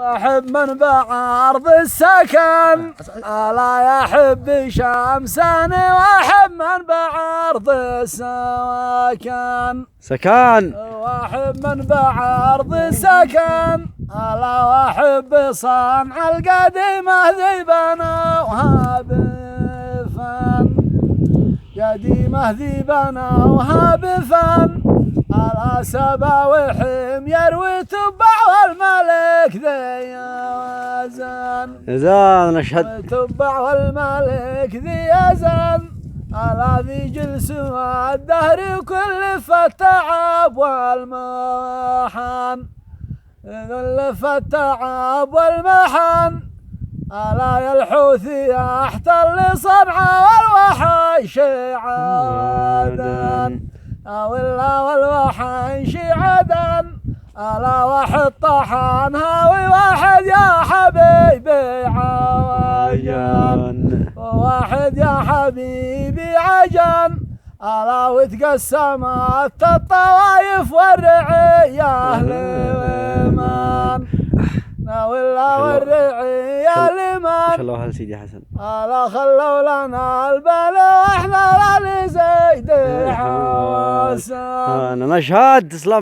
واحب من بعرض السكن ألا يحب شمساني، واحب من بعرض السكن سكان، واحب من بعرض السكن ألا واحب صنع القديمة ذيبنا وهاب فن، قديمة ذيبنا وهاب فن على سبا وحم يروي تبع والملك ذي يزان نشهد تبع والملك ذي يزن على ذي جلس الدهر كل فالتعب والمحن، كل فالتعب والمحن على الحوثي يحتل صنعاء والوحش عدن، والله والوحش عدن على واحد طحن هاوي واحد يا حبيبي عجن، واحد يا حبيبي عجن على وتقسمت الطوايف والرعية لمن، والله والرعية لمن خلوها لسيدي حسن على خلوا لنا البال واحنا لا لزيد حواسن. انا نشهد. تسلم.